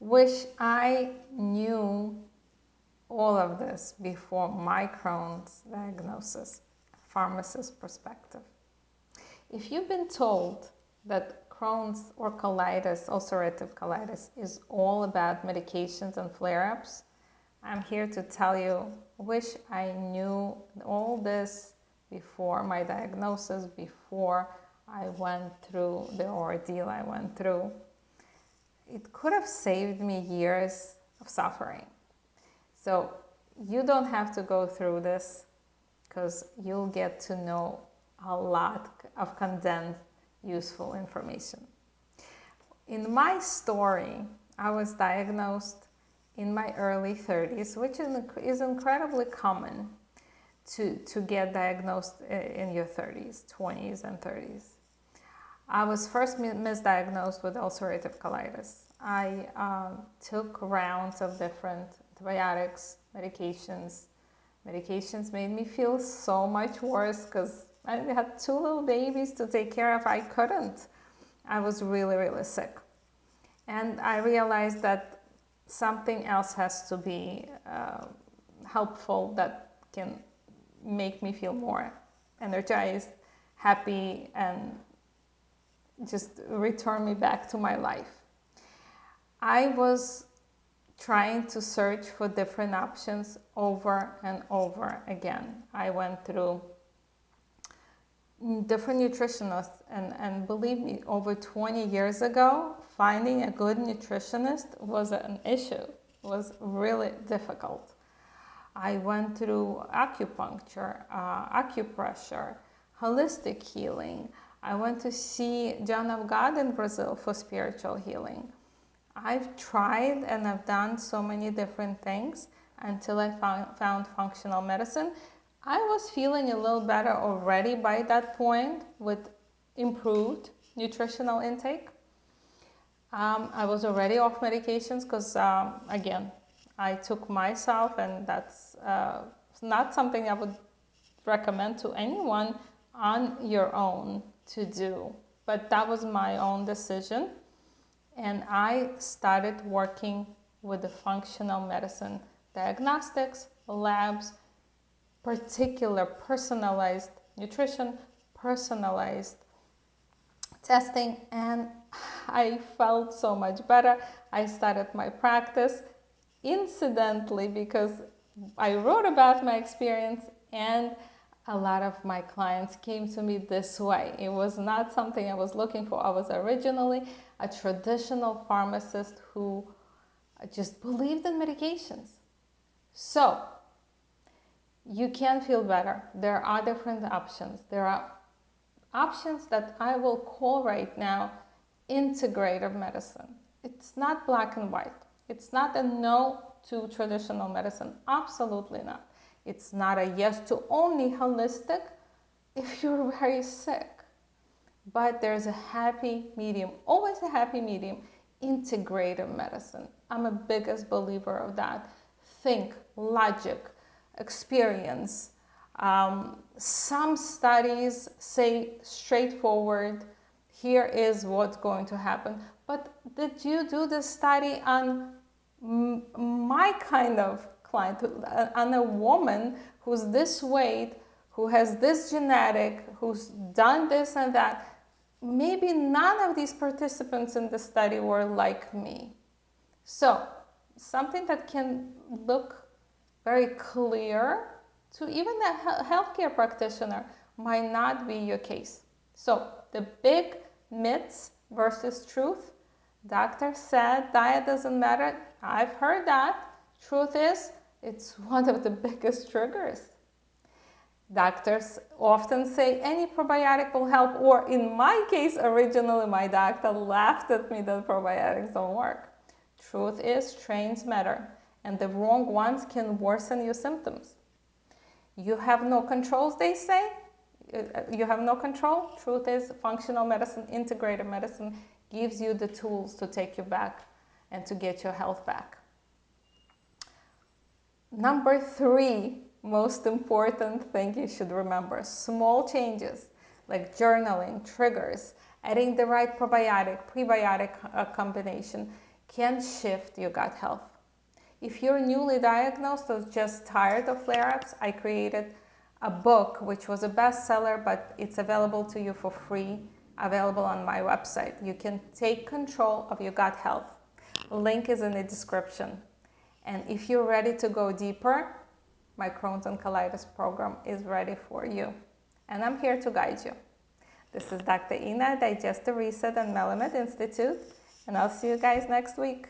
Wish I knew all of this before my Crohn's diagnosis, pharmacist perspective. If you've been told that Crohn's or colitis, ulcerative colitis, is all about medications and flare-ups, I'm here to tell you, wish I knew all this before my diagnosis, before I went through the ordeal I went through. It could have saved me years of suffering. So you don't have to go through this, because you'll get to know a lot of condensed, useful information. In my story, I was diagnosed in my early 30s, which is incredibly common to get diagnosed in your 30s, 20s, and 30s. I was first misdiagnosed with ulcerative colitis. I took rounds of different antibiotics, medications. Medications made me feel so much worse because I had two little babies to take care of. I couldn't. I was really, really sick. And I realized that something else has to be helpful that can make me feel more energized, happy, and just return me back to my life. I was trying to search for different options over and over again. I went through different nutritionists, and believe me, over 20 years ago, finding a good nutritionist was an issue, was really difficult. I went through acupuncture, acupressure, holistic healing. I went to see John of God in Brazil for spiritual healing. I've tried and I've done so many different things until I found functional medicine. I was feeling a little better already by that point with improved nutritional intake. I was already off medications because, again, I took myself, and that's not something I would recommend to anyone on your own to do. But that was my own decision. And I started working with the functional medicine, diagnostics, labs, particular personalized nutrition, personalized testing, and I felt so much better. I started my practice incidentally because I wrote about my experience, and a lot of my clients came to me this way. It was not something I was looking for. I was originally a traditional pharmacist who just believed in medications. So you can feel better. There are different options. There are options that I will call right now integrative medicine. It's not black and white. It's not a no to traditional medicine. Absolutely not. It's not a yes to only holistic if you're very sick. But there's a happy medium, always a happy medium, integrative medicine. I'm a biggest believer of that. Think, logic, experience. Some studies say straightforward, here is what's going to happen. But did you do the study on my kind of client, on a woman who's this weight, who has this genetic, who's done this and that? Maybe none of these participants in the study were like me. So something that can look very clear to even a healthcare practitioner might not be your case. So the big myths versus truth. Doctor said diet doesn't matter. I've heard that. Truth is, it's one of the biggest triggers. Doctors often say any probiotic will help, or in my case, originally my doctor laughed at me that probiotics don't work. Truth is, strains matter, and the wrong ones can worsen your symptoms. You have no controls, they say. You have no control. Truth is, functional medicine, integrative medicine gives you the tools to take you back and to get your health back. Number 3, most important thing you should remember, small changes like journaling, triggers, adding the right probiotic, prebiotic combination can shift your gut health. If you're newly diagnosed or just tired of flare-ups, I created a book which was a bestseller, but it's available to you for free, available on my website. You can take control of your gut health. Link is in the description. And if you're ready to go deeper, my Crohn's and Colitis program is ready for you. And I'm here to guide you. This is Dr. Ina, Digestive Reset and Melamed Institute, and I'll see you guys next week.